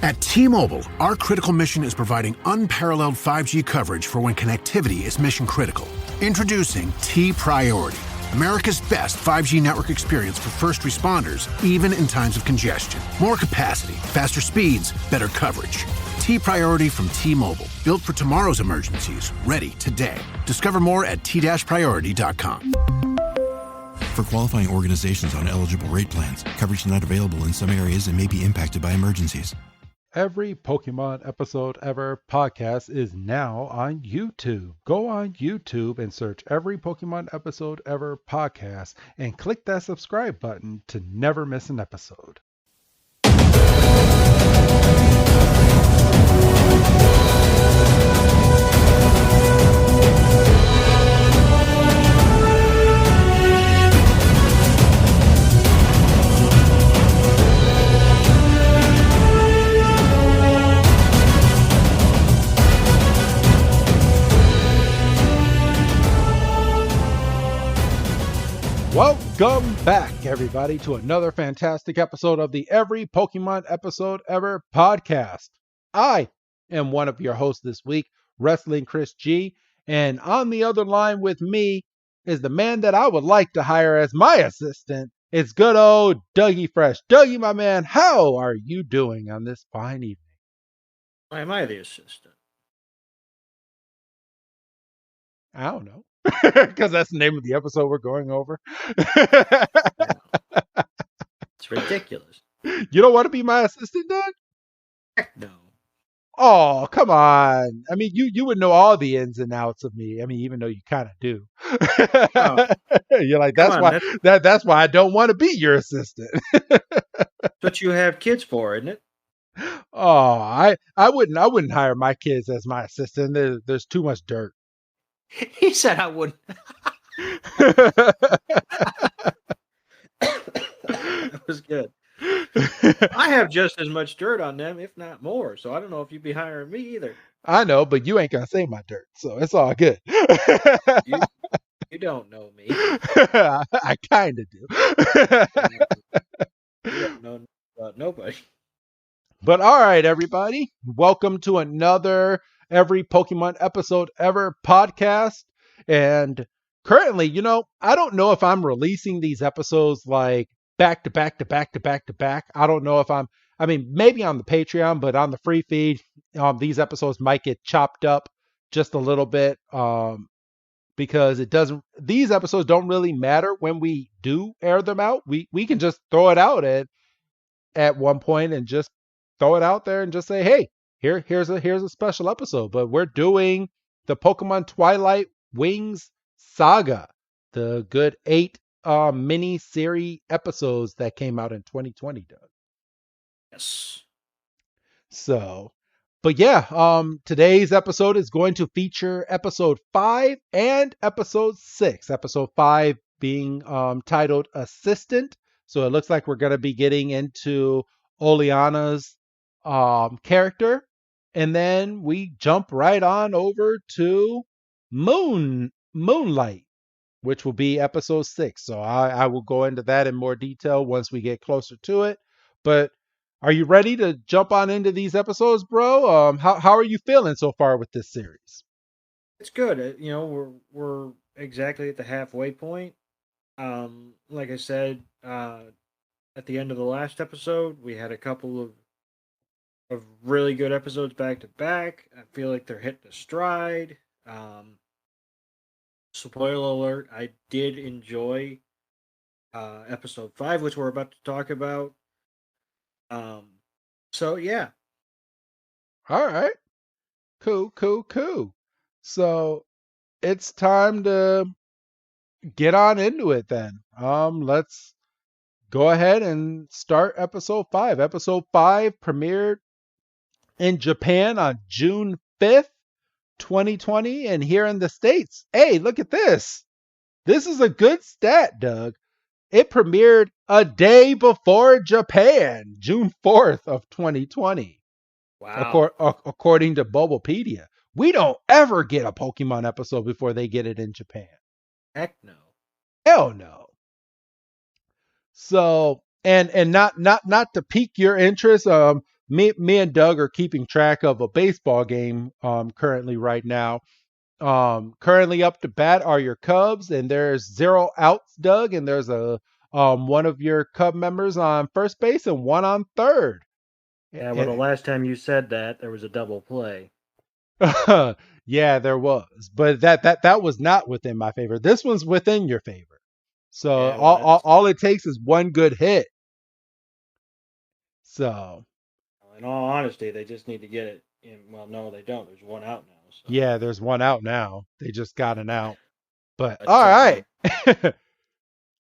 At T-Mobile, our critical mission is providing unparalleled 5G coverage for when connectivity is mission critical. Introducing T-Priority, America's best 5G network experience for first responders, even in times of congestion. More capacity, faster speeds, better coverage. T-Priority from T-Mobile, built for tomorrow's emergencies, ready today. Discover more at t-priority.com. For qualifying organizations on eligible rate plans, coverage not available in some areas and may be impacted by emergencies. Every Pokemon Episode Ever podcast is now on YouTube. Go on YouTube and search Every Pokemon Episode Ever podcast and click that subscribe button to never miss an episode. Welcome back, everybody, to another fantastic episode of the Every Pokemon Episode Ever podcast. I am one of your hosts this week, Wrestling Chris G, and on the other line with me is the man that I would like to hire as my assistant. It's good old Dougie Fresh. Dougie, my man, how are you doing on this fine evening? Why am I the assistant? I don't know. Because that's the name of the episode we're going over. It's ridiculous. You don't want to be my assistant, Doug? Heck no. Oh, come on. I mean, you would know all the ins and outs of me. I mean, even though you kind of do. Oh, You're like, that's why I don't want to be your assistant. that's what you have kids for, isn't it? Oh, I wouldn't hire my kids as my assistant. There's too much dirt. He said I wouldn't. That was good. I have just as much dirt on them, if not more. So I don't know if you'd be hiring me either. I know, but you ain't gonna say my dirt, so it's all good. You don't know me. I kind of do. You don't know about nobody. But all right, everybody, welcome to another Every Pokemon Episode Ever podcast. And currently, I don't know if I'm releasing these episodes like back to back to back to back to back. I don't know if maybe on the Patreon, but on the free feed, these episodes might get chopped up just a little bit because these episodes don't really matter when we do air them out. We can just throw it out at one point and just throw it out there and just say, hey, here's a special episode. But we're doing the Pokemon Twilight Wings saga, the good 8 mini series episodes that came out in 2020, Doug. Yes. So, but yeah, today's episode is going to feature episode 5 and episode 6. Episode 5 being titled Assistant. So it looks like we're going to be getting into Oleana's character, and then we jump right on over to Moonlight, which will be episode 6. So I will go into that in more detail once we get closer to it. But are you ready to jump on into these episodes, bro? How are you feeling so far with this series? It's good. We're exactly at the halfway point. Like I said, at the end of the last episode, we had a couple of really good episodes back to back. I feel like they're hitting a stride. Spoiler alert, I did enjoy episode 5, which we're about to talk about. So yeah. All right. Cool. So it's time to get on into it then. Let's go ahead and start episode 5. Episode 5 premiered in Japan on June 5th, 2020, and here in the States. Hey, look at this. This is a good stat, Doug. It premiered a day before Japan, June 4th of 2020. Wow. According to Bulbapedia. We don't ever get a Pokemon episode before they get it in Japan. Heck no. Hell no. So, and not to pique your interest, me and Doug are keeping track of a baseball game currently right now. Currently up to bat are your Cubs, and there's 0 outs, Doug, and there's a one of your Cub members on first base and one on third. Yeah, well, the last time you said that, there was a double play. Yeah, there was, but that was not within my favor. This one's within your favor. So Yeah, well, all it takes is one good hit. So in all honesty, they just need to get it in. Well, no, they don't. There's one out now. So. yeah, there's one out now. They just got an out. But That's all right.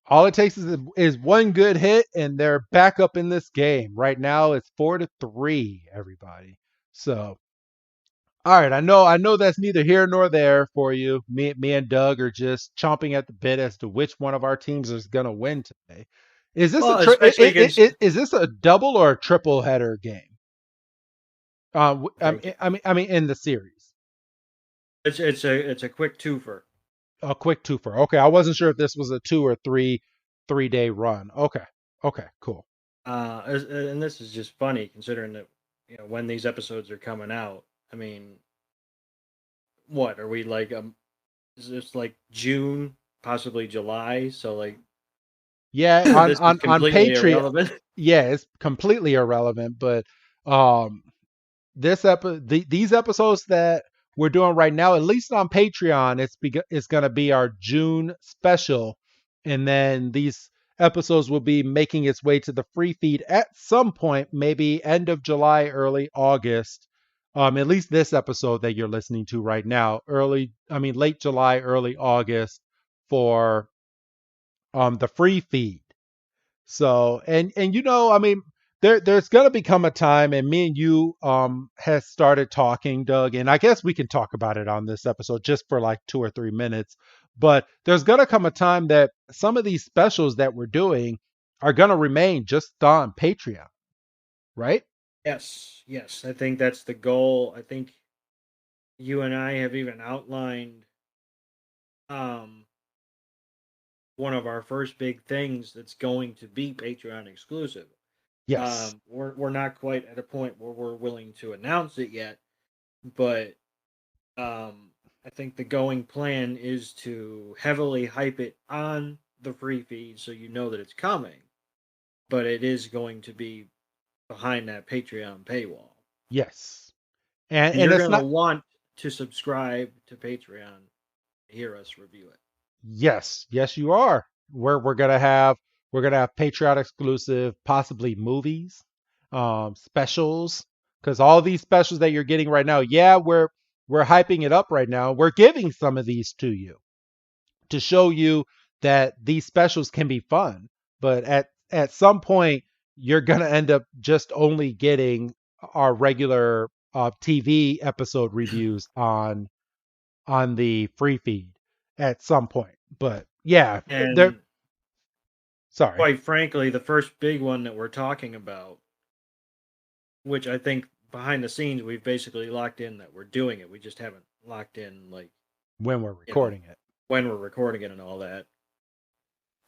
All it takes is one good hit, and they're back up in this game. Right now, it's 4-3, everybody. So, all right, I know that's neither here nor there for you. Me and Doug are just chomping at the bit as to which one of our teams is going to win today. Is this is this a double or a triple header game? I mean, in the series. It's a quick twofer. A quick twofer. Okay, I wasn't sure if this was a 2 or 3-day run. Okay, cool. And this is just funny considering that when these episodes are coming out. I mean, what are we like? Is this like June, possibly July? So like, yeah, on Patreon. Irrelevant. Yeah, it's completely irrelevant. But these episodes that we're doing right now, at least on Patreon, it's going to be our June special, and then these episodes will be making its way to the free feed at some point, maybe end of July, early August. At least this episode that you're listening to right now, late July, early August for the free feed. So and I mean, there's gonna become a time, and me and you has started talking, Doug, and I guess we can talk about it on this episode just for like 2 or 3 minutes. But there's gonna come a time that some of these specials that we're doing are gonna remain just on Patreon, right? Yes. I think that's the goal. I think you and I have even outlined one of our first big things that's going to be Patreon exclusive. Yes. We're not quite at a point where we're willing to announce it yet, but I think the going plan is to heavily hype it on the free feed so you know that it's coming, but it is going to be behind that Patreon paywall. Yes. And you're going to want to subscribe to Patreon to hear us review it. Yes, you are. We're gonna have Patreon exclusive, possibly movies, specials, because all these specials that you're getting right now, yeah, we're hyping it up right now. We're giving some of these to you to show you that these specials can be fun, but at some point you're gonna end up just only getting our regular TV episode reviews on the free feed at some point. But yeah, and sorry. Quite frankly, the first big one that we're talking about, which I think behind the scenes we've basically locked in that we're doing it. We just haven't locked in like when we're recording it. When we're recording it and all that.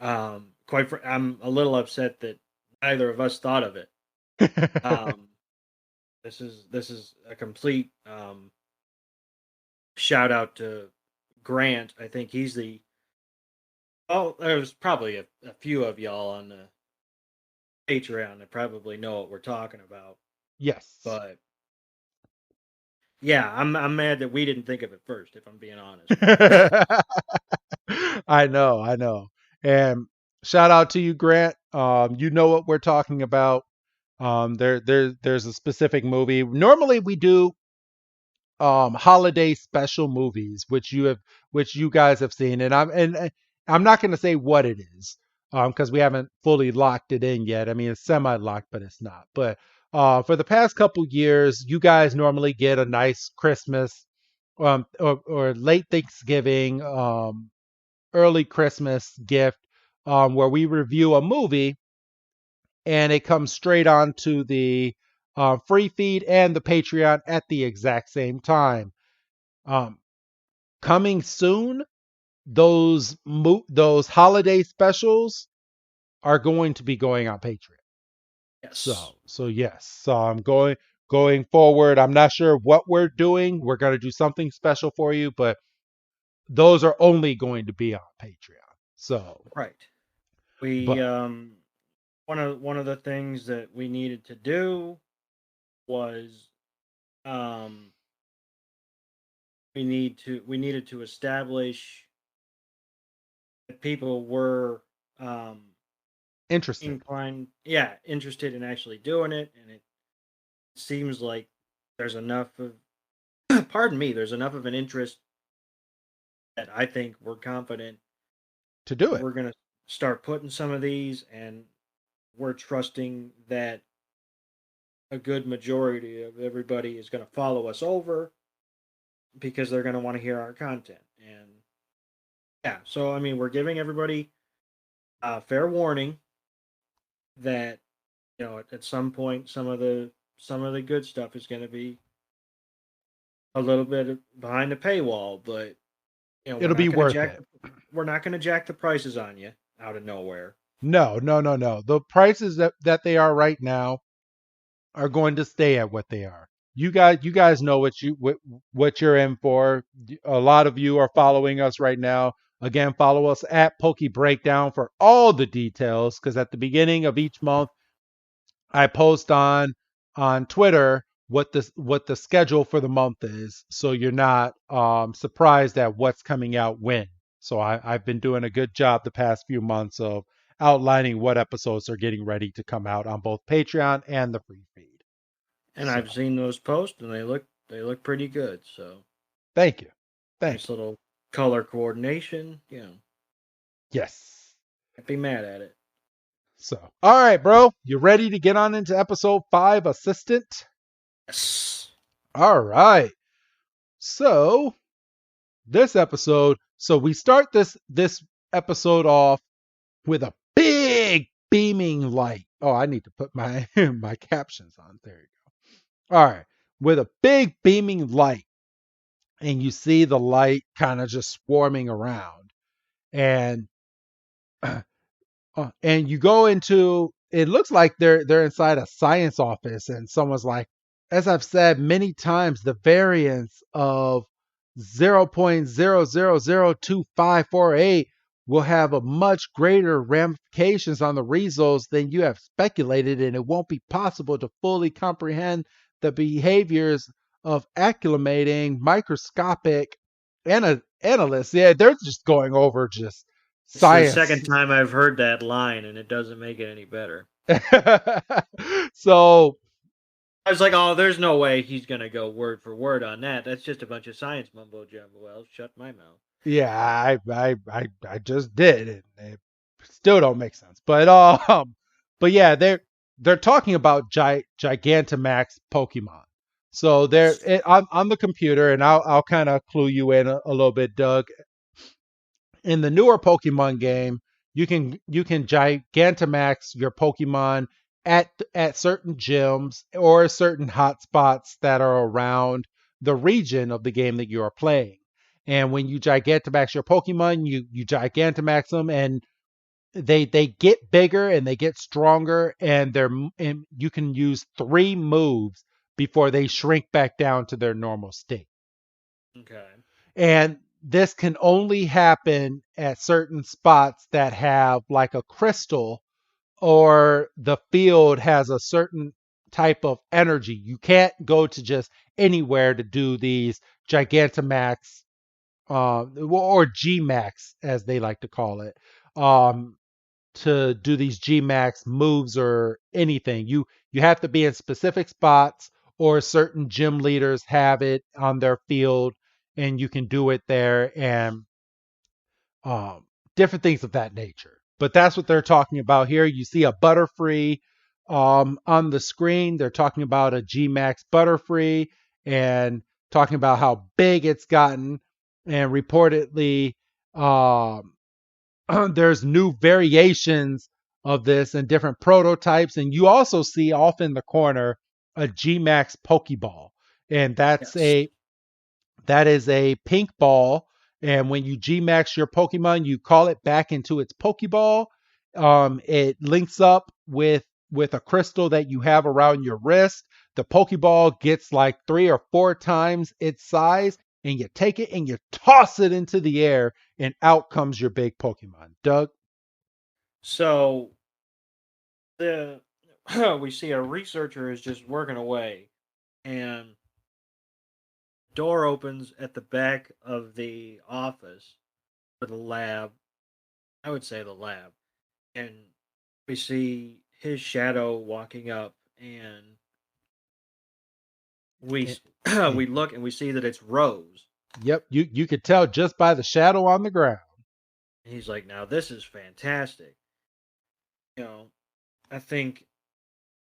I'm a little upset that neither of us thought of it. This is a complete shout out to Grant. I think he's there's probably a few of y'all on the Patreon that probably know what we're talking about. Yes. But yeah, I'm mad that we didn't think of it first, if I'm being honest. I know. And shout out to you, Grant. You know what we're talking about. There's a specific movie. Normally we do holiday special movies, which you guys have seen, and I'm not going to say what it is because we haven't fully locked it in yet. I mean, it's semi-locked, but it's not. But for the past couple years, you guys normally get a nice Christmas or late Thanksgiving, early Christmas gift where we review a movie, and it comes straight onto the free feed and the Patreon at the exact same time. Coming soon, those holiday specials are going to be going on Patreon. Yes. So yes. So I'm going forward. I'm not sure what we're doing. We're gonna do something special for you, but those are only going to be on Patreon. So, Right. We but one of the things that we needed to do was um we needed to establish that people were interested interested in actually doing it, and it seems like there's enough of pardon me, there's enough of an interest that I think we're confident to do that it. we're going to start putting some of these, and we're trusting that a good majority of everybody is going to follow us over because they're going to want to hear our content. And yeah, so I mean, we're giving everybody a fair warning that at some point some of the good stuff is going to be a little bit behind the paywall, but we're It'll not be going to worth jack it. we're not going to jack the prices on you out of nowhere. No, no, no, no. The prices that they are right now are going to stay at what they are. You guys know what you're in for. A lot of you are following us right now. Again, follow us at Pokey Breakdown for all the details because at the beginning of each month I post on Twitter what the schedule for the month is, so you're not surprised at what's coming out when. So I've been doing a good job the past few months of outlining what episodes are getting ready to come out on both Patreon and the free feed. And So I've seen those posts, and they look pretty good. So thank you, thank nice you. little color coordination. Yes. Can't be mad at it. So all right, bro, you ready to get on into episode 5, Assistant? Yes. All right. So this episode, so we start this episode off with a big beaming light. Oh, I need to put my my captions on. There you go. All right, with a big beaming light, and you see the light kind of just swarming around, and and you go into. It looks like they're inside a science office, and someone's like, as I've said many times, the variance of 0.00025548 will have a much greater ramifications on the results than you have speculated, and it won't be possible to fully comprehend the behaviors of acclimating microscopic analysts. Yeah, they're just going over just It's the science. second time I've heard that line, and it doesn't make it any better. So I was like, oh, there's no way he's gonna go word for word on that. That's just a bunch of science mumbo jumbo. Well, shut my mouth. yeah, I just did, and it still don't make sense. But yeah, they're talking about Gigantamax Pokemon. So they're on the computer, and I'll kind of clue you in a little bit, Doug. In the newer Pokemon game, you can Gigantamax your Pokemon at certain gyms or certain hotspots that are around the region of the game that you are playing. And when you Gigantamax your Pokemon, you Gigantamax them, and they get bigger and they get stronger, and you can use 3 moves before they shrink back down to their normal state. Okay. And this can only happen at certain spots that have like a crystal, or the field has a certain type of energy. You can't go to just anywhere to do these Gigantamax, or G-Max as they like to call it, um, to do these G-Max moves or anything. You have to be in specific spots, or certain gym leaders have it on their field, and you can do it there, and um, different things of that nature. But that's what they're talking about here. You see a Butterfree on the screen. They're talking about a G-Max Butterfree and talking about how big it's gotten, and reportedly um, there's new variations of this and different prototypes. And you also see off in the corner a G-Max Pokeball, and Yes. that is a pink ball. And when you G-Max your Pokemon, you call it back into its Pokeball. It links up with with a crystal that you have around your wrist. The Pokeball gets like 3 or 4 times its size, and you take it and you toss it into the air, and out comes your big Pokemon. Doug? So the we see a researcher is just working away, and door opens at the back of the office for the lab. I would say the lab, and we see his shadow walking up, and we Eh, we eh, look and we see that it's Rose. Yep, you could tell just by the shadow on the ground. And he's like, "Now this is fantastic." You know, I think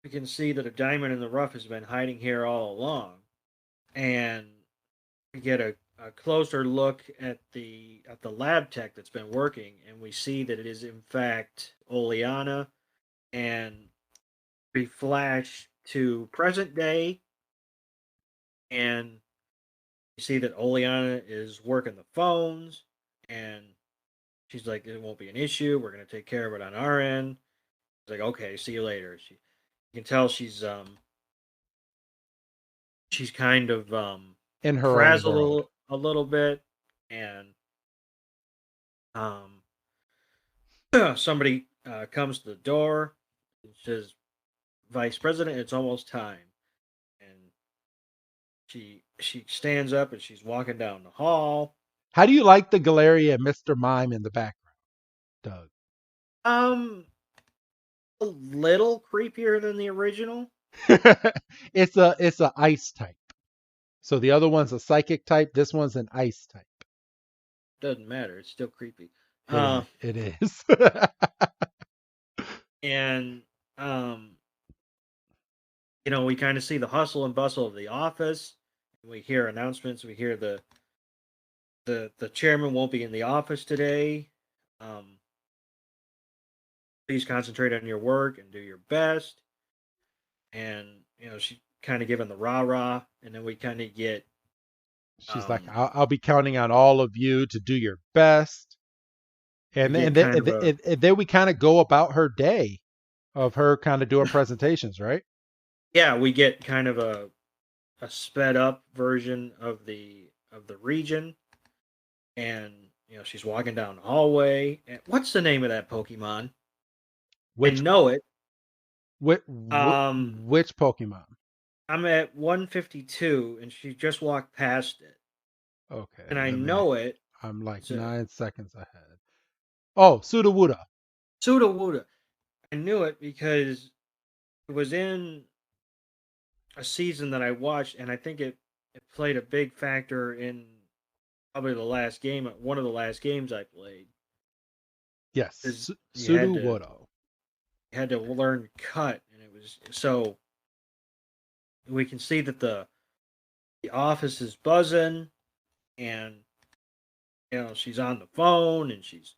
we can see that a diamond in the rough has been hiding here all along, and we get a closer look at the lab tech that's been working, and we see that it is in fact Oleana, and we flash to present day, and you see that Oleana is working the phones, and she's like, "It won't be an issue. We're gonna take care of it on our end." It's like, "Okay, see you later." You can tell she's kind of In her own world. frazzled a little bit, and um somebody comes to the door and says, "Vice President, it's almost time." And she stands up and she's walking down the hall. How do you like the Galeria and Mr. Mime in the background, Doug? Um, a little creepier than the original. It's a ice type. So the other one's a psychic type. This one's an ice type. Doesn't matter. It's still creepy. It is. And um, we kind of see the hustle and bustle of the office. We hear announcements. We hear the chairman won't be in the office today. Um, Please concentrate on your work and do your best. And she kind of giving the rah rah, and then we kind of get She's like, um, I'll be counting on all of you to do your best. we And then, get and then, kind and of a then, and then we kind of go about her day of her kind of doing presentations, right? yeah, we get kind of a sped up version of the region, and she's walking down the hallway. And what's the name of that Pokemon? I Which know it. which Um, which Pokemon? I'm at 152, and she just walked past it, Okay, and I let me. know it. I'm like It's a 9 seconds ahead. Oh, Sudowoodo. Sudowoodo. I knew it because it was in a season that I watched, and I think it played a big factor in probably one of the last games I played. Yes, Is Sudowoodo. you had to learn cut, and it was so we can see that the office is buzzing, and she's on the phone and she's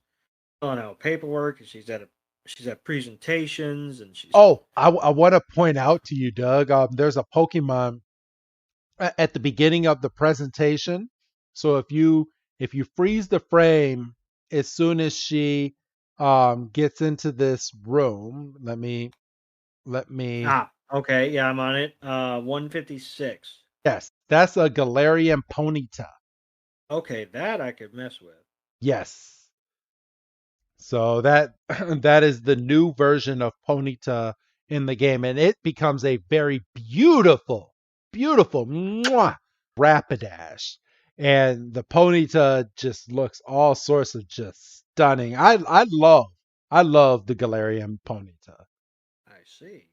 filling out paperwork, and she's at presentations, and she's Oh, I want to point out to you, Doug. There's a Pokemon at the beginning of the presentation. So if you freeze the frame as soon as she gets into this room, let me. okay, yeah, I'm on it. 156. Yes, that's a Galarian Ponyta. Okay, that I could mess with. Yes. So that that is the new version of Ponyta in the game, and it becomes a very beautiful, beautiful mwah, Rapidash. And the Ponyta just looks all sorts of just stunning. I love the Galarian Ponyta. I see.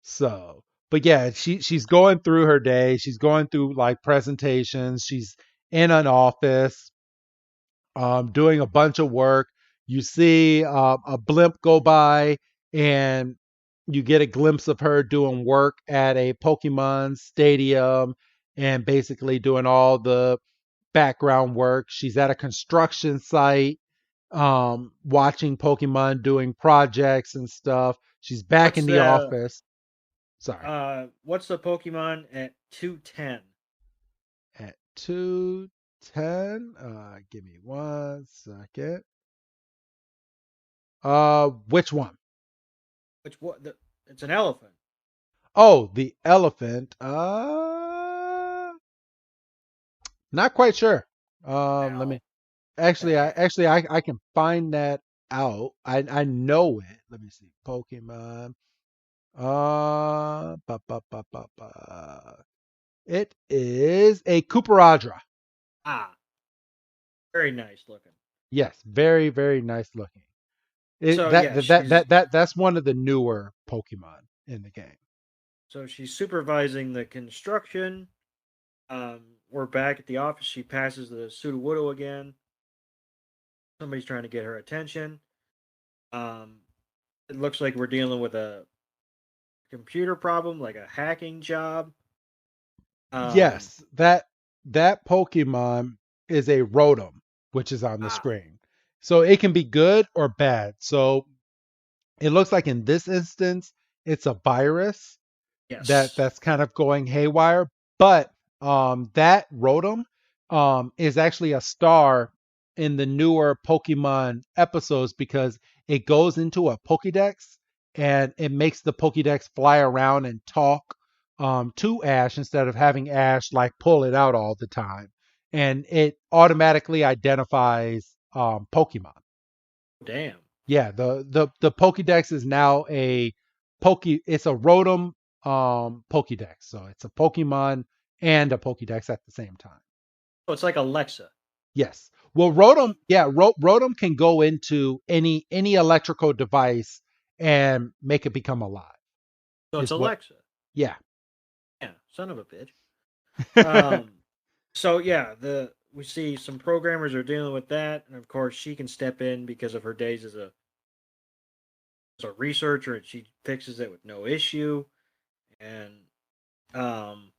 So, but yeah, she's going through her day. She's going through like presentations. She's in an office doing a bunch of work. You see a blimp go by, and you get a glimpse of her doing work at a Pokemon stadium and basically doing all the background work. She's at a construction site watching Pokemon doing projects and stuff. She's back What's in the the office. Sorry. what's the Pokemon at 210? At 210, give me 1 second. Which one? Which what the it's an elephant. Oh, the elephant. Not quite sure. Let Now, me actually. I that, actually I can find that out. I know it. Let me see. Pokemon. It is a Cooperadra. ah, very nice looking. Yes, very very nice looking. It So that yeah, that that she's that, that that's one of the newer Pokemon in the game. so she's supervising the construction. We're back at the office. She passes the Sudowoodo again. Somebody's trying to get her attention. Um, it looks like we're dealing with a computer problem, like a hacking job. Um, Yes, that Pokemon is a Rotom, which is on the ah, screen. So it can be good or bad. So it looks like in this instance, it's a virus yes, that's kind of going haywire. But that Rotom is actually a star in the newer Pokemon episodes because it goes into a Pokédex and it makes the Pokédex fly around and talk to Ash instead of having Ash like pull it out all the time. And it automatically identifies Pokemon. damn. Yeah, the Pokédex is now a it's a Rotom Pokédex. So it's a Pokemon and a Pokédex at the same time. So it's like Alexa. Yes. Well, Rotom, yeah, Rotom can go into any electrical device and make it become alive. So it's Is what Alexa. yeah. Yeah, son of a bitch. Um, so yeah, the we see some programmers are dealing with that, and of course she can step in because of her days as a researcher, and she fixes it with no issue. And um,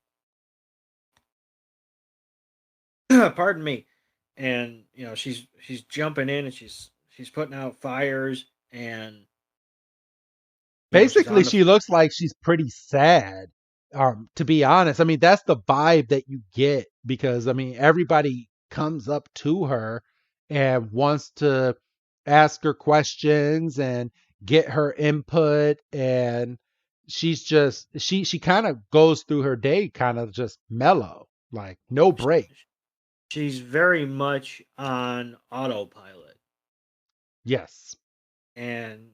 pardon me, and she's jumping in and she's putting out fires, and she's Basically, on the she looks like she's pretty sad. To be honest, I mean that's the vibe that you get because I mean everybody comes up to her and wants to ask her questions and get her input, and she kind of goes through her day kind of just mellow, like no break. she's very much on autopilot. Yes. And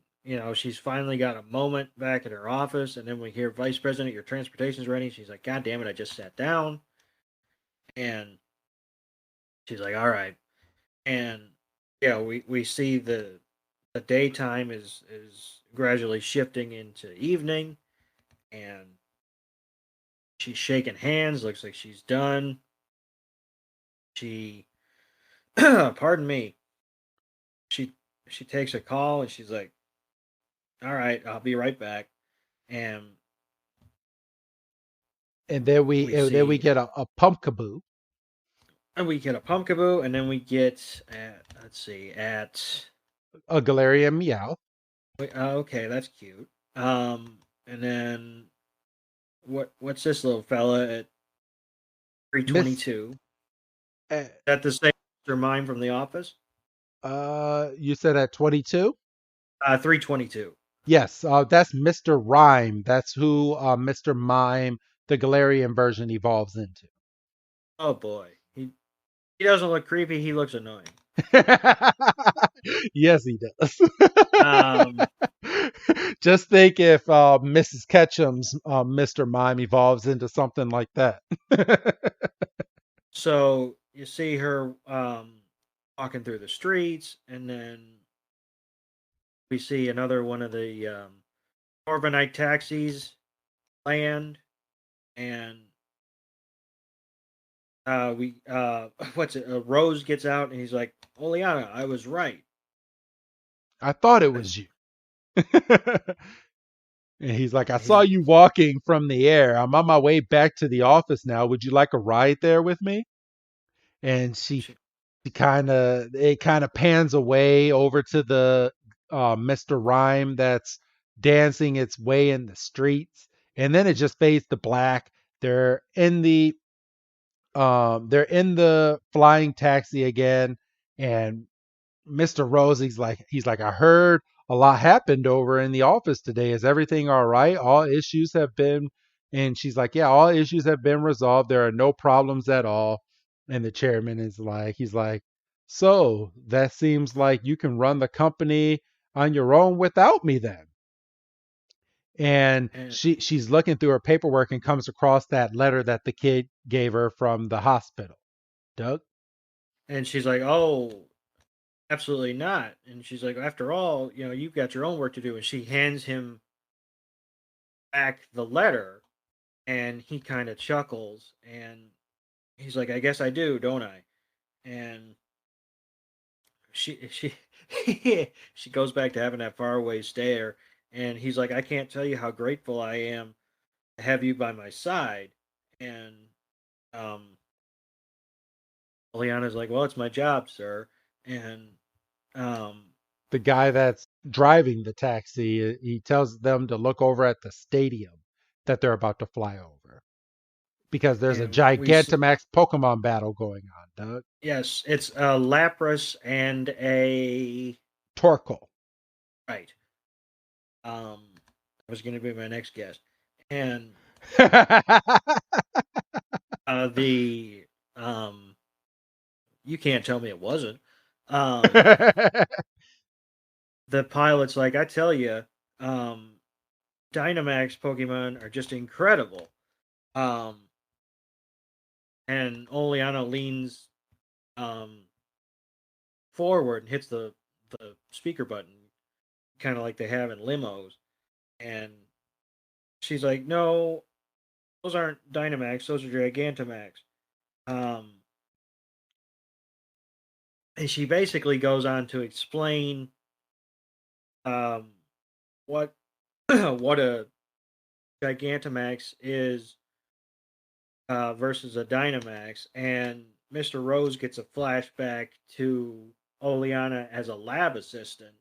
she's finally got a moment back at her office, and then we hear, Vice President, your transportation's ready. She's like, God damn it, I just sat down. And she's like, all right. And yeah, we see the daytime is gradually shifting into evening, and she's shaking hands, looks like she's done. She pardon me, she she takes a call, and she's like, all right, I'll be right back. And And then we we and then we see get a pumpkaboo. And we get a Pumpkaboo, and then we get let's see, at A Galarian Meow. okay, that's cute. And then what's this little fella at Miss 322? uh, That the same Mr. Mime from The Office? you said at 22? 322. Yes, that's Mr. Rhyme. That's who Mr. Mime, the Galarian version, evolves into. Oh boy, he doesn't look creepy. He looks annoying. Yes, he does. Um, Just think if Mrs. Ketchum's Mr. Mime evolves into something like that. so you see her walking through the streets, and then we see another one of the overnight taxis land, and we what's it? Rose gets out, and he's like, "Oleana, I was right." I thought it And was you. And he's like, I saw he, you walking from the air. I'm on my way back to the office now. Would you like a ride there with me? And she, she kind of it kind of pans away over to the Mr. Rhyme that's dancing its way in the streets, and then it just fades to black. They're in the flying taxi again, and Mr. Rosie's like he's like I heard a lot happened over in the office today. Is everything all right? All issues have been, and she's like, yeah, all issues have been resolved. There are no problems at all. And the chairman is like, he's like, so that seems like you can run the company on your own without me then. And And she's looking through her paperwork and comes across that letter that the kid gave her from the hospital. Doug? and she's like, "Oh, absolutely not." And she's like, "After all, you've got your own work to do." And she hands him back the letter, and he kind of chuckles, and he's like, "I guess I do, don't I?" And she she goes back to having that faraway stare, and he's like, "I can't tell you how grateful I am to have you by my side." And um Oleana's like, "Well, it's my job, sir." And um The guy that's driving the taxi, he tells them to look over at the stadium that they're about to fly over because there's a and we see, Gigantamax Pokemon battle going on, Doug. yes, it's a Lapras and a Torkoal. right. That was going to be my next guess. And the you can't tell me it wasn't. The pilot's like, I tell you, Dynamax Pokemon are just incredible. Um, and Oleana leans forward and hits the speaker button, kind of like they have in limos. And she's like, "No, those aren't Dynamax. Those are Gigantamax." Um, and she basically goes on to explain um, what what a Gigantamax is versus a Dynamax, and Mr. Rose gets a flashback to Oleana as a lab assistant,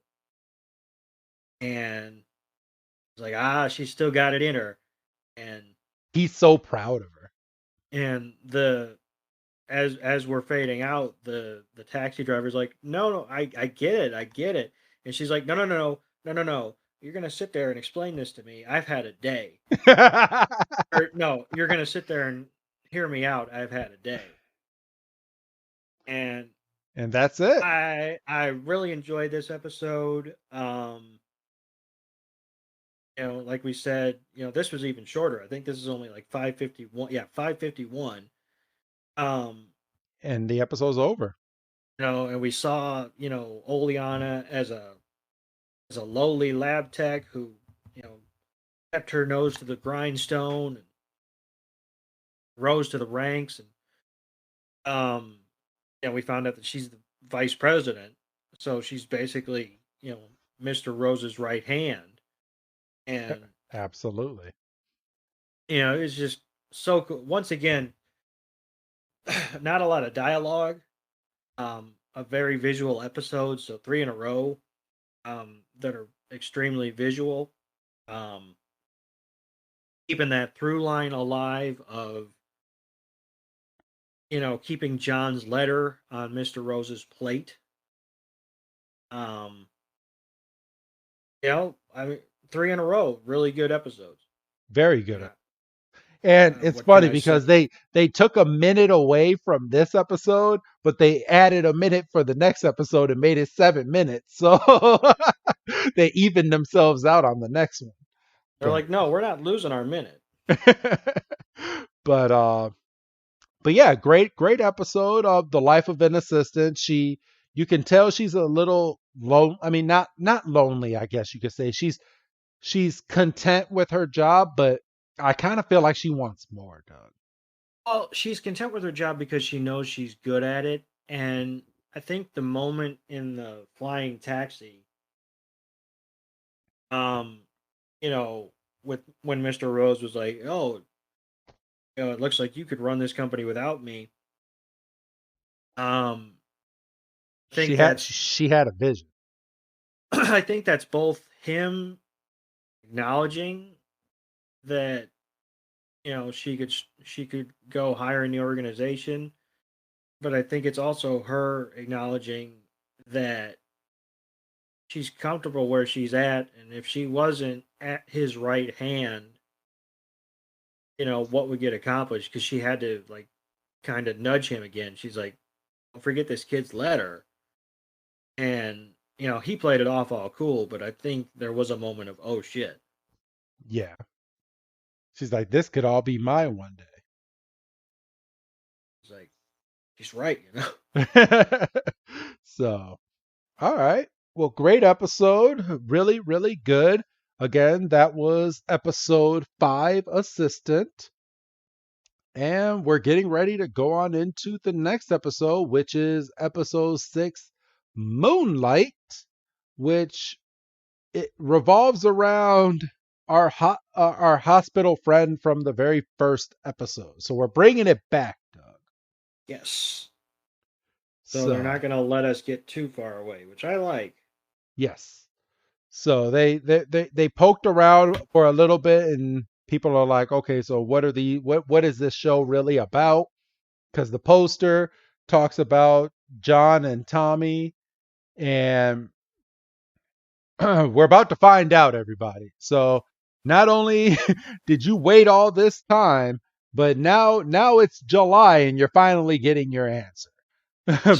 and it's like, she's still got it in her, and He's so proud of her. the as we're fading out, the taxi driver's like, no, I get it, and she's like, no, you're gonna sit there and explain this to me. I've had a day. Or no, you're gonna sit there and hear me out. I've had a day. And And that's it. I really enjoyed this episode. Like we said, this was even shorter. I think this is only like 551. Yeah, 551. Um, And the episode's over. and we saw, Oleana as a lowly lab tech who, kept her nose to the grindstone and rose to the ranks, and we found out that she's the vice president, so she's basically, Mr. Rose's right hand, and Absolutely. it's just so cool. Once again, not a lot of dialogue, a very visual episode, so 3 in a row, that are extremely visual, um, keeping that through line alive of keeping John's letter on Mr. Rose's plate. Um, I mean, 3 in a row, really good episodes. Very good. And it's funny because they took a minute away from this episode, but they added a minute for the next episode and made it 7 minutes. So they evened themselves out on the next one. They're like, no, we're not losing our minute. But yeah, great episode of The Life of an Assistant. You can tell she's a little lone. I mean, not lonely, I guess you could say. She's content with her job, but I kind of feel like she wants more, Doug. Well, she's content with her job because she knows she's good at it. And I think the moment in the flying taxi, with when Mr. Rose was like, "Oh, it looks like you could run this company without me." I think she had a vision. I think that's both him acknowledging that she could go higher in the organization, but I think it's also her acknowledging that she's comfortable where she's at, and if she wasn't at his right hand, what would get accomplished? Because she had to like kind of nudge him again. She's like, "Don't forget this kid's letter," and he played it off all cool, but I think there was a moment of, "Oh shit!" Yeah. She's like, this could all be mine one day. It's like, she's right, So, all right. Well, great episode. Really, really good. Again, that was episode 5, Assistant. And we're getting ready to go on into the next episode, which is episode 6, Moonlight, which it revolves around our hospital friend from the very first episode. So we're bringing it back, Doug. Yes. So they're not going to let us get too far away, which I like. Yes. So they poked around for a little bit, and people are like, okay, so what is this show really about? Because the poster talks about John and Tommy, and we're about to find out, everybody. So not only did you wait all this time, but now it's July and you're finally getting your answer.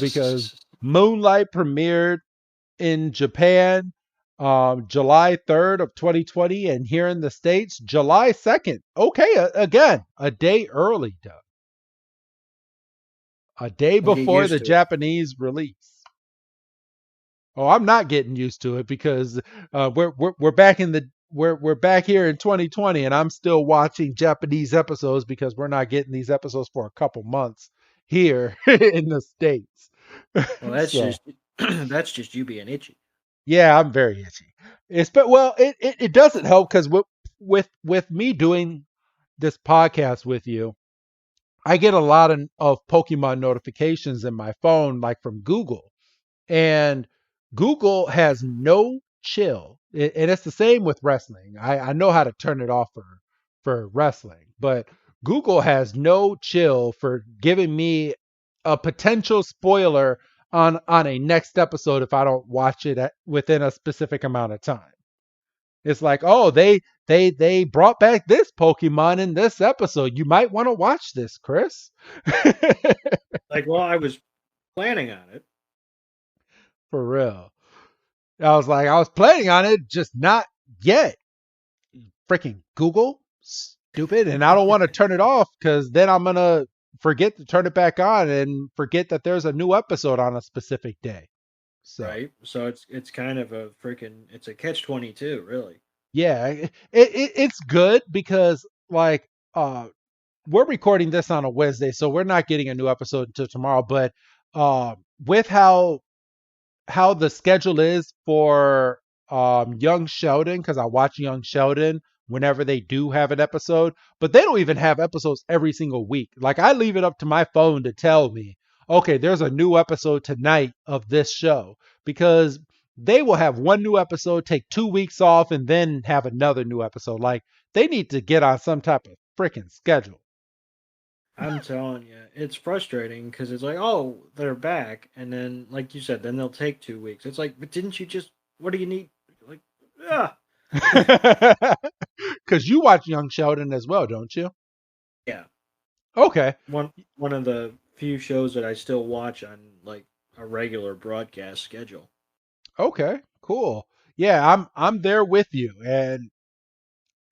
Because Moonlight premiered in Japan July 3rd of 2020, and here in the States, July 2nd. Okay, again, a day early, Doug. A day before the Japanese release. Oh, I'm not getting used to it because we're back we're back here in 2020, and I'm still watching Japanese episodes because we're not getting these episodes for a couple months here in the States. Well, that's that's just you being itchy. Yeah, I'm very itchy. It doesn't help because with me doing this podcast with you, I get a lot of Pokemon notifications in my phone, like from Google. And Google has no chill. And it's the same with wrestling. I know how to turn it off for wrestling, but Google has no chill for giving me a potential spoiler on a next episode if I don't watch it within a specific amount of time. It's like, oh, they brought back this Pokemon in this episode. You might want to watch this, Chris. Like, well, I was planning on it. For real. I was planning on it, just not yet. Freaking Google, stupid. And I don't want to turn it off because then I'm going to forget to turn it back on and forget that there's a new episode on a specific day. So. Right. So it's kind of it's a catch-22, really. Yeah, it's good because like we're recording this on a Wednesday, so we're not getting a new episode until tomorrow. But with how the schedule is for Young Sheldon, because I watch Young Sheldon whenever they do have an episode, but they don't even have episodes every single week. Like I leave it up to my phone to tell me, okay, there's a new episode tonight of this show, because they will have one new episode, take 2 weeks off, and then have another new episode. Like they need to get on some type of freaking schedule. I'm telling you, it's frustrating because it's like, oh, they're back, and then, like you said, then they'll take 2 weeks. It's like, but didn't you just? What do you need? Like, ah. Because you watch Young Sheldon as well, don't you? Yeah. Okay. One of the few shows that I still watch on like a regular broadcast schedule. Okay, cool. Yeah, I'm there with you, and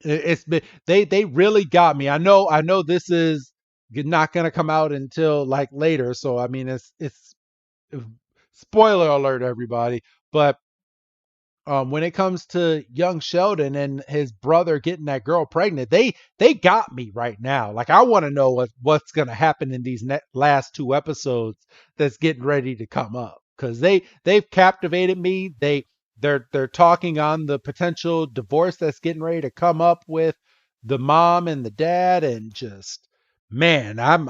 it's been they really got me. I know this is not gonna come out until like later, so I mean it's spoiler alert, everybody. But when it comes to Young Sheldon and his brother getting that girl pregnant, they got me right now. Like I want to know what's gonna happen in these last 2 episodes that's getting ready to come up, because they've captivated me. They're talking on the potential divorce that's getting ready to come up with the mom and the dad, and just man, I'm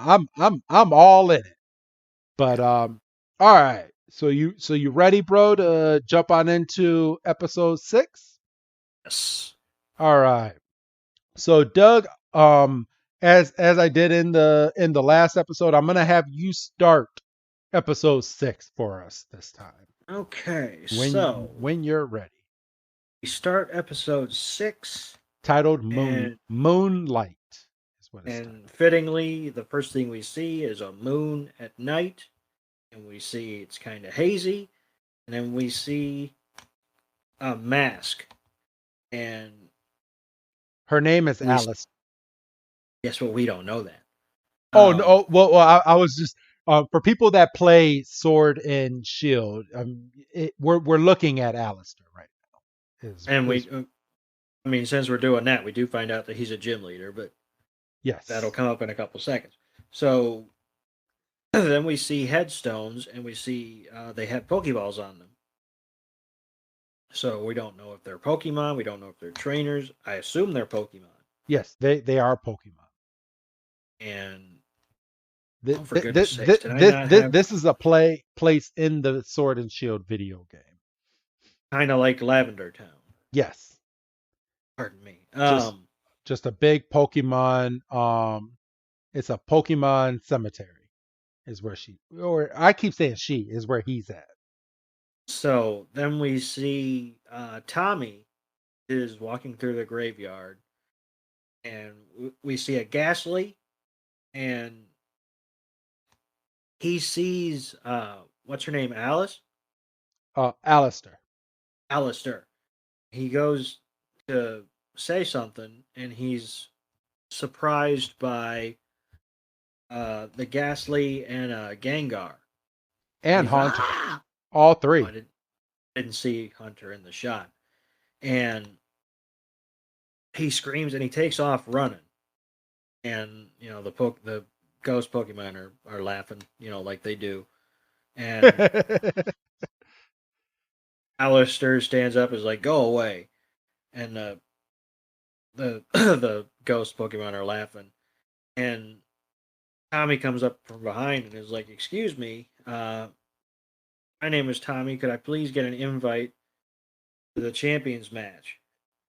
all in it. But all right. So you ready, bro, to jump on into episode 6? Yes. All right. So Doug, as I did in the last episode, I'm gonna have you start episode 6 for us this time. Okay, When so when you're ready. we start episode 6, Titled and Moonlight is what it's titled. fittingly, the first thing we see is a moon at night, and we see it's kind of hazy, and then we see a mask, and Her name is we Alice. guess what? We don't know that. Oh no! I was just for people that play Sword and Shield. We're looking at Allister right now. And I mean, since we're doing that, we do find out that he's a gym leader, but yes, that'll come up in a couple seconds. So then we see headstones, and we see they have Pokeballs on them. So we don't know if they're Pokemon. We don't know if they're trainers. I assume they're Pokemon. Yes, they are Pokemon. And For goodness sakes, did I not have this is a place in the Sword and Shield video game. kind of like Lavender Town? Yes, Pardon me. just a big Pokemon. It's a Pokemon cemetery. Is where or I keep saying she is where he's at. So then we see Tommy is walking through the graveyard, and we see a Ghastly, and he sees what's her name, Alice? Allister. Allister. He goes to say something, and he's surprised by the Ghastly and Gengar. And He's Hunter. "Ah!" All three. I didn't see Hunter in the shot. And he screams and he takes off running. And, the ghost Pokemon are laughing, like they do. And Allister stands up and is like, "Go away." And the the ghost Pokemon are laughing. And Tommy comes up from behind and is like, "Excuse me, my name is Tommy. Could I please get an invite to the champions match?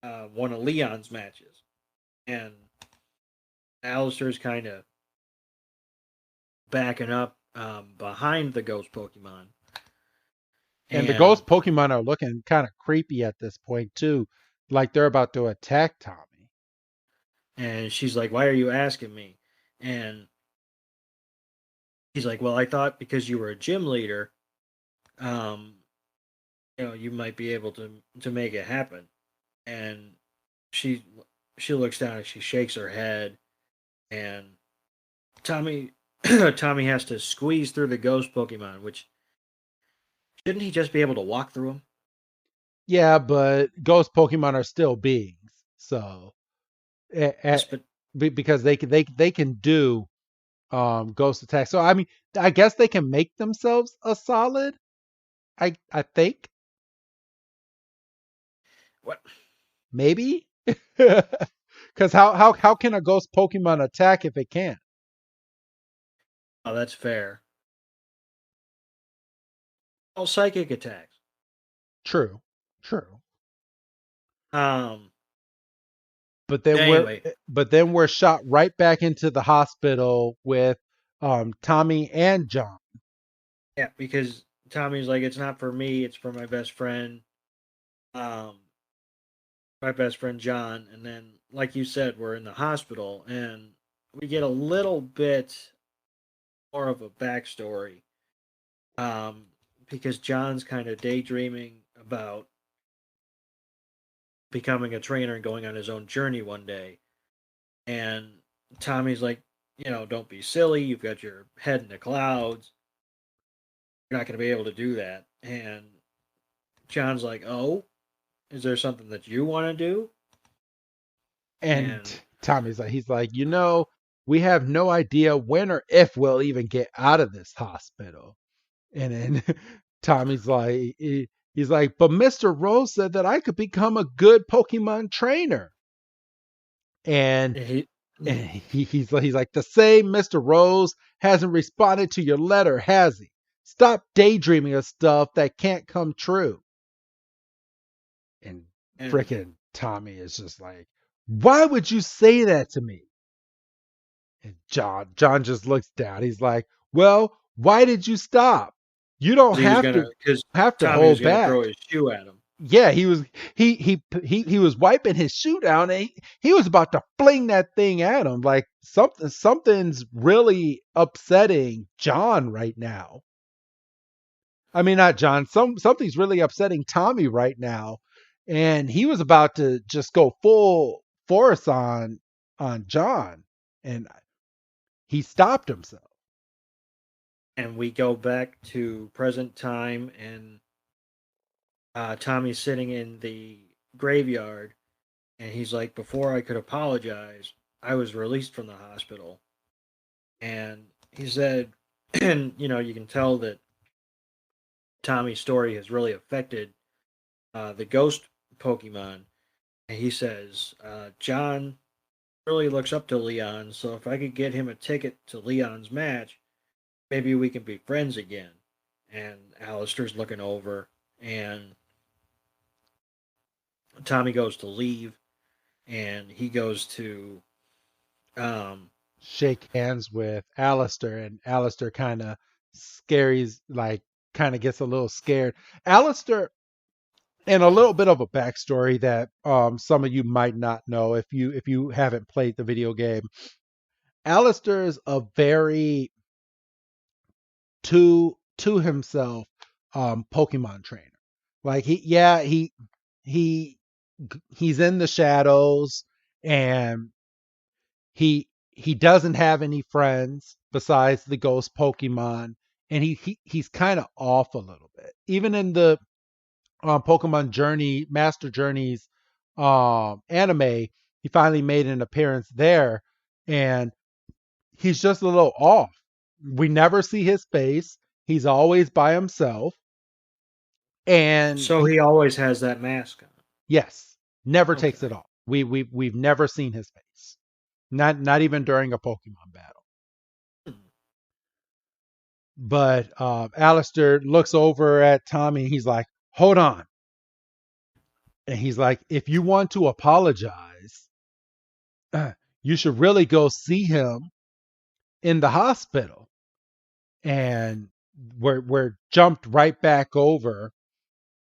One of Leon's matches." And Allister's kind of backing up behind the ghost Pokemon. And the ghost Pokemon are looking kind of creepy at this point too, like they're about to attack Tommy. And she's like, "Why are you asking me?" And he's like, "Well, I thought because you were a gym leader, you might be able to make it happen." And she looks down and she shakes her head, and Tommy has to squeeze through the ghost Pokemon, which shouldn't he just be able to walk through them? Yeah, but ghost Pokemon are still beings, so because they can do ghost attacks. So I mean, I guess they can make themselves a solid. I think. What? Maybe. Because how can a ghost Pokemon attack if it can't? Oh, that's fair. All psychic attacks. True. But then we're shot right back into the hospital with Tommy and John. Yeah, because Tommy's like, "It's not for me, it's for my best friend. My best friend John." And then, like you said, we're in the hospital and we get a little bit more of a backstory. Because John's kind of daydreaming about becoming a trainer and going on his own journey one day. And Tommy's like, "Don't be silly. You've got your head in the clouds. You're not going to be able to do that." And John's like, "Oh, is there something that you want to do?" And Tommy's like, we have no idea when or if we'll even get out of this hospital. And then Tommy's like, he's like, "But Mr. Rose said that I could become a good Pokemon trainer." And he's like, "The same Mr. Rose hasn't responded to your letter, has he? Stop daydreaming of stuff that can't come true." And freaking Tommy is just like, "Why would you say that to me?" And John just looks down. He's like, "Well, why did you stop?" You don't He was have gonna to because have to Tommy was hold gonna back. throw his shoe at him. Yeah, he was wiping his shoe down and he was about to fling that thing at him. Like something's really upsetting John right now. I mean, not John. Something's really upsetting Tommy right now, and he was about to just go full force on John, and he stopped himself. And we go back to present time, and Tommy's sitting in the graveyard, and he's like, "Before I could apologize, I was released from the hospital." And he said, and you can tell that Tommy's story has really affected the ghost Pokemon. And he says, John really looks up to Leon, so if I could get him a ticket to Leon's match, maybe we can be friends again. And Allister's looking over, and Tommy goes to leave, and he goes to Shake hands with Allister, and Allister kind of scaries, like kind of gets a little scared. Allister, and a little bit of a backstory that some of you might not know if you haven't played the video game. Allister is a very to himself Pokemon trainer. Like he he's in the shadows, and he doesn't have any friends besides the ghost Pokemon, and he's kind of off a little bit. Even in the Pokemon Journey Master Journeys anime, he finally made an appearance there, and he's just a little off. We never see his face. He's always by himself, and so he always has that mask on. yes, never takes Okay. it off. We've never seen his face. Not even during a Pokemon battle. But Allister looks over at Tommy and he's like, hold on. And he's like, if you want to apologize, you should really go see him in the hospital. And we're jumped right back over,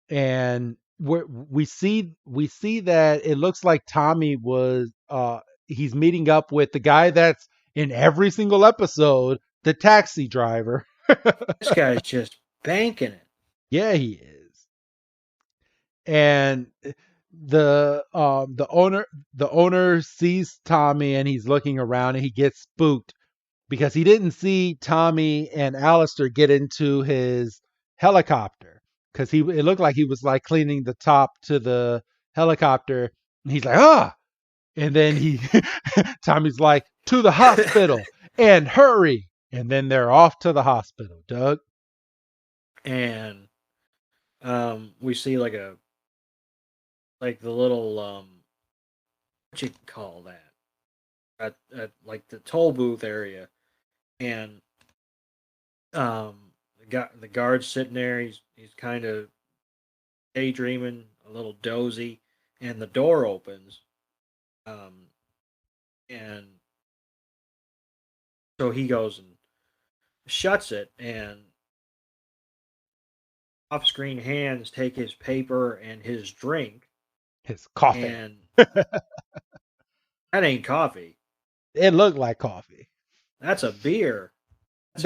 and we see that it looks like Tommy was he's meeting up with the guy that's in every single episode, the taxi driver. This guy's just banking it. Yeah, he is. And the owner sees Tommy and he's looking around and he gets spooked because he didn't see Tommy and Allister get into his helicopter, because it looked like he was like cleaning the top to the helicopter, and he's like, ah, and then Tommy's like, to the hospital and hurry, and then they're off to the hospital, Doug. And we see like the little what you call that at like the toll booth area, and the guard's sitting there. He's kind of daydreaming, a little dozy, and the door opens, and so he goes and shuts it, and off-screen hands take his paper and his drink, His coffee. and that ain't coffee. It looked like coffee. That's a beer. It's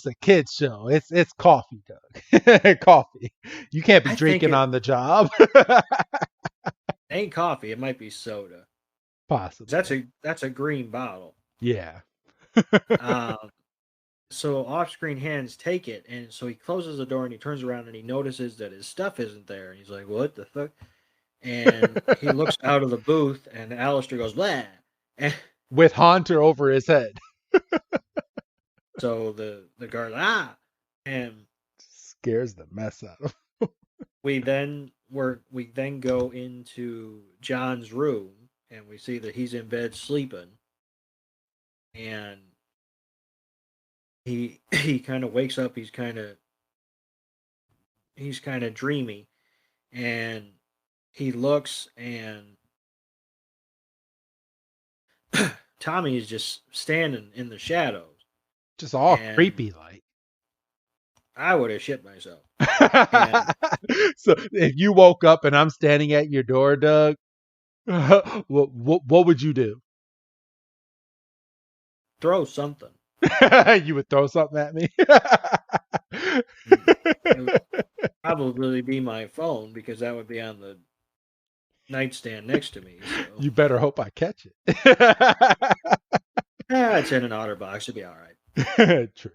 a kids show. It's coffee, Doug. Coffee. You can't be drinking on the job. Ain't coffee. It might be soda. Possibly. That's a green bottle. Yeah. So off-screen hands take it, and so he closes the door and he turns around and he notices that his stuff isn't there, and he's like, "What the fuck?" And he looks out of the booth, and Allister goes, "Blah," and with Haunter over his head. so the guard and scares the mess out of him. we then go into John's room, and we see that he's in bed sleeping, and he kind of wakes up. He's kind of dreamy, and he looks, and Tommy is just standing in the shadows, just all and creepy like. I would have shit myself. So if you woke up and I'm standing at your door, Doug, what would you do? Throw something. You would throw something at me? It would probably be my phone because that would be on the nightstand next to me. So You better hope I catch it. it's in an OtterBox. It'll be all right. True.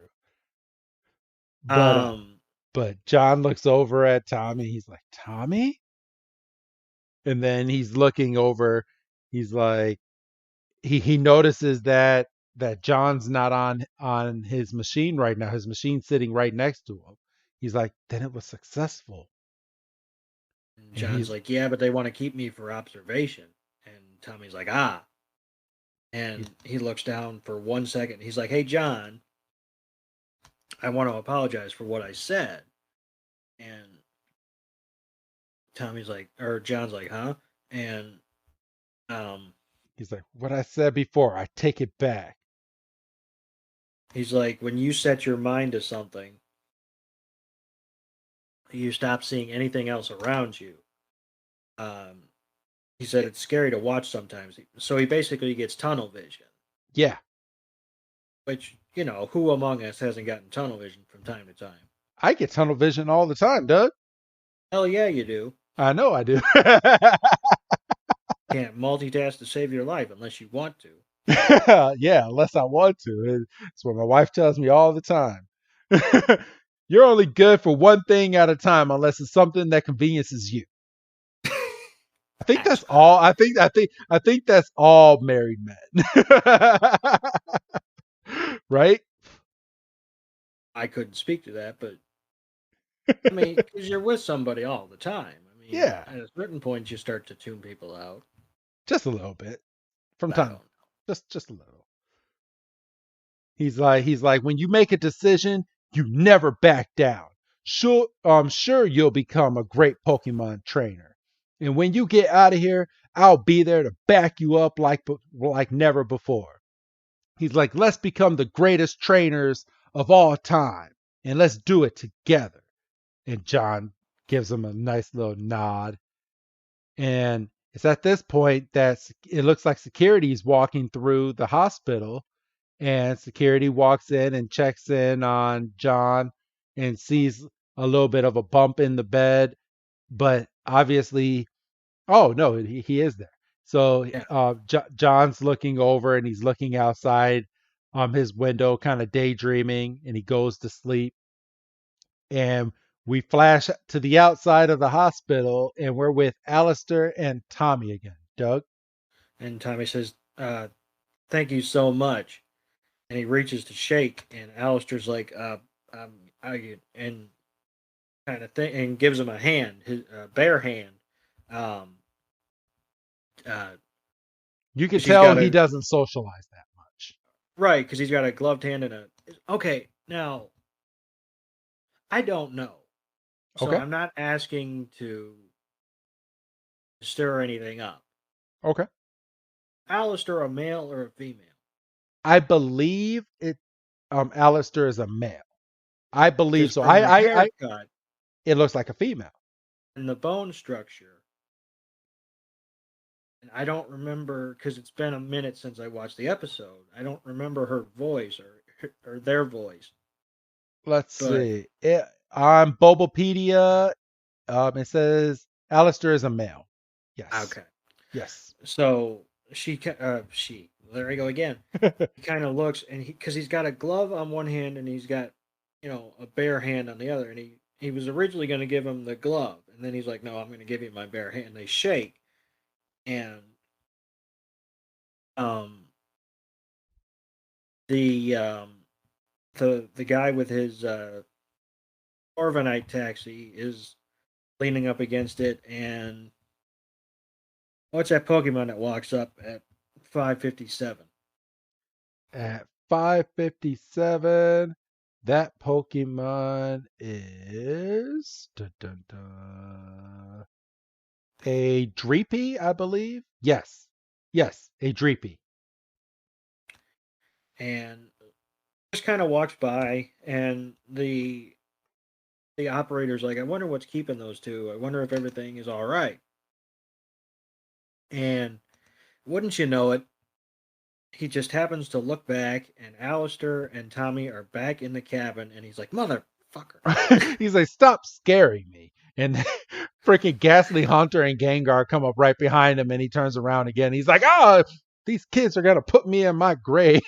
But Um, but John looks over at Tommy. He's like, Tommy? And then he's looking over. He's like, he notices that John's not on his machine right now. His machine's sitting right next to him. He's like, then it was successful. And John's like, yeah, but they want to keep me for observation. And Tommy's like, ah. And he looks down for 1 second. He's like, hey, John, I want to apologize for what I said. And Tommy's like, or John's like, huh? And he's like, what I said before, I take it back. He's like, when you set your mind to something, you stop seeing anything else around you. He said it's scary to watch sometimes. So he basically gets tunnel vision. Yeah. Which, you know, who among us hasn't gotten tunnel vision from time to time? I get tunnel vision all the time, Doug. Hell yeah, you do. I know I do. Can't multitask to save your life unless you want to. Yeah, unless I want to. It's what my wife tells me all the time. You're only good for one thing at a time unless it's something that conveniences you. I think that's all. I think that's all married men. Right? I couldn't speak to that, but I mean, because you're with somebody all the time. I mean, Yeah. At a certain point, you start to tune people out. Just a little bit. From time. Just a little. He's like, when you make a decision, you never back down. Sure, I'm sure you'll become a great Pokemon trainer. And when you get out of here, I'll be there to back you up like never before. He's like, let's become the greatest trainers of all time, and let's do it together. And John gives him a nice little nod. And it's at this point that it looks like security's walking through the hospital, and security walks in and checks in on John and sees a little bit of a bump in the bed, but obviously, oh no, he is there. So Yeah. John's looking over and he's looking outside his window, kind of daydreaming, and he goes to sleep. And we flash to the outside of the hospital, and we're with Allister and Tommy again. Doug? And Tommy says, thank you so much. And he reaches to shake, and Allister's like, and kind of thing, and gives him a hand, his bare hand. You can tell he doesn't socialize that much. Right, because he's got a gloved hand and a... Okay, now, I don't know. So Okay. I'm not asking to stir anything up. Okay. Allister a male or a female? I believe Allister is a male. I believe so. Haircut, it looks like a female. and the bone structure. And I don't remember, because it's been a minute since I watched the episode. I don't remember her voice or their voice. Let's see. On Bulbapedia, it says Allister is a male. Yes. Okay. Yes. So there we go again. He kind of looks, and because he's got a glove on one hand and he's got, a bare hand on the other. And he was originally going to give him the glove. And then he's like, no, I'm going to give you my bare hand. They shake. And the guy with his Corviknight taxi is leaning up against it, and what's that Pokemon that walks up at 557? At 557, that Pokemon is a Dreepy, I believe. Yes, a Dreepy. And just kind of walks by, and the the operator's like, I wonder what's keeping those two. I wonder if everything is all right. And wouldn't you know it, he just happens to look back, and Allister and Tommy are back in the cabin, and he's like, motherfucker. He's like, stop scaring me. And freaking Ghastly Hunter and Gengar come up right behind him, and he turns around again. He's like, oh, these kids are going to put me in my grave.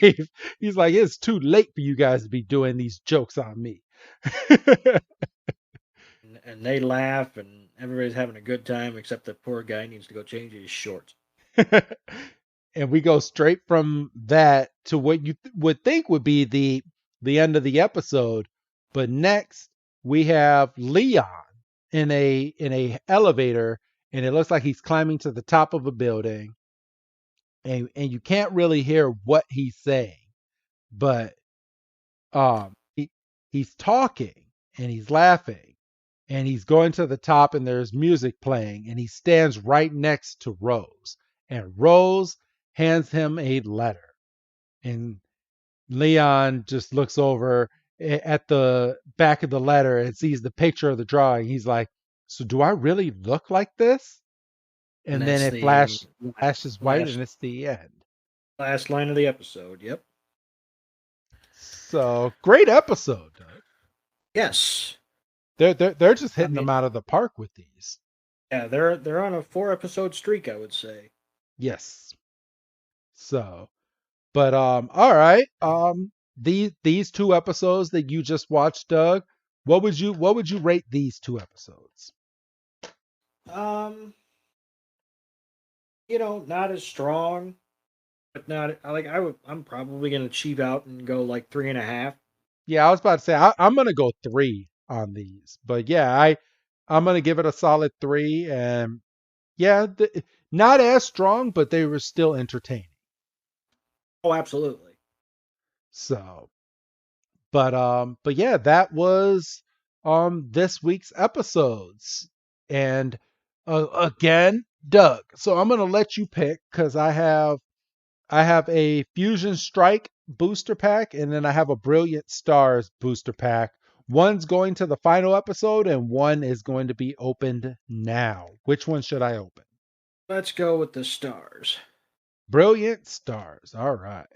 He's like, it's too late for you guys to be doing these jokes on me. And they laugh, and everybody's having a good time, except the poor guy needs to go change his shorts. And we go straight from that to what you would think would be the end of the episode. But next we have Leon in a elevator, and it looks like he's climbing to the top of a building, and you can't really hear what he's saying, but he's talking and he's laughing, and he's going to the top, and there's music playing, and he stands right next to Rose, and Rose hands him a letter, and Leon just looks over at the back of the letter and sees the picture of the drawing. He's like, so do I really look like this? And then it flashes white, and it's the end. Last line of the episode. Yep. So great episode, Doug. Yes. They're just hitting them out of the park with these. Yeah, they're on a 4-episode streak, I would say. Yes. So, but all right. These 2 episodes that you just watched, Doug, what would you rate these 2 episodes? Not as strong, but not like I'm probably gonna cheap out and go like 3.5. Yeah, I was about to say I'm gonna go 3 on these, but yeah, I'm gonna give it a solid 3, and yeah, not as strong, but they were still entertaining. Oh, absolutely. So, but yeah, that was this week's episodes, and again, Doug. So I'm gonna let you pick, because I have a Fusion Strike booster pack, and then I have a Brilliant Stars booster pack. One's going to the final episode, and one is going to be opened now. Which one should I open? Let's go with the stars. Brilliant Stars. All right.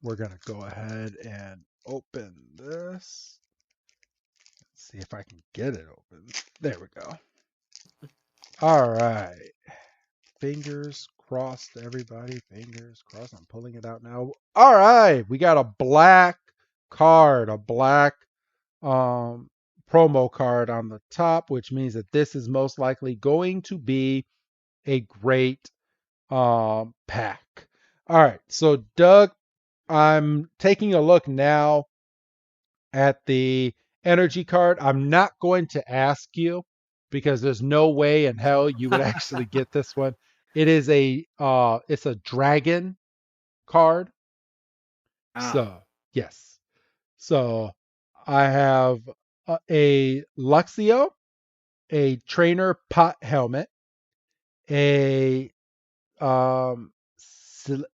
We're going to go ahead and open this. Let's see if I can get it open. There we go. All right. Fingers crossed, everybody. Fingers crossed. I'm pulling it out now. All right. We got a black card, a black promo card on the top, which means that this is most likely going to be a great pack. All right. So, Doug, I'm taking a look now at the energy card. I'm not going to ask you, because there's no way in hell you would actually get this one. It is it's a dragon card. So, yes. So, I have a Luxio, a Trainer Pot Helmet, a Sigalith,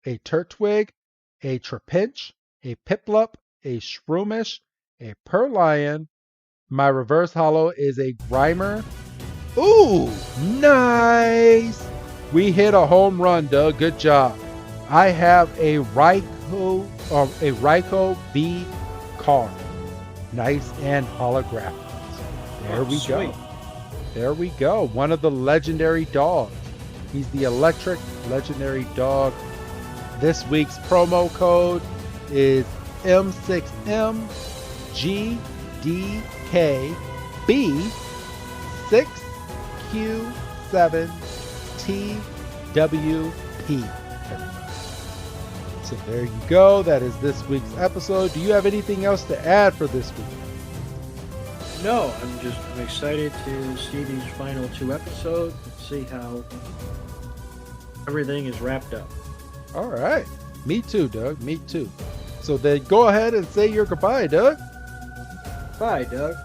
a Turtwig, a Trapinch, a Piplup, a Shroomish, a Purlion. My reverse holo is a Grimer. Ooh, nice! We hit a home run, Doug. Good job. I have a Raikou V card. Nice and holographic. There we go. There we go. One of the legendary dogs. He's the electric legendary dog. This week's promo code is M6MGDK6Q7TWP. So there you go. That is this week's episode. Do you have anything else to add for this week? No, I'm excited to see these final 2 episodes and see how everything is wrapped up. All right. Me too, Doug. Me too. So then go ahead and say your goodbye, Doug. Bye, Doug.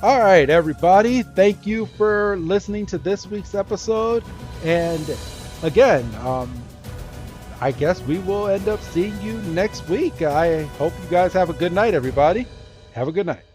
All right, everybody. Thank you for listening to this week's episode. And again, I guess we will end up seeing you next week. I hope you guys have a good night, everybody. Have a good night.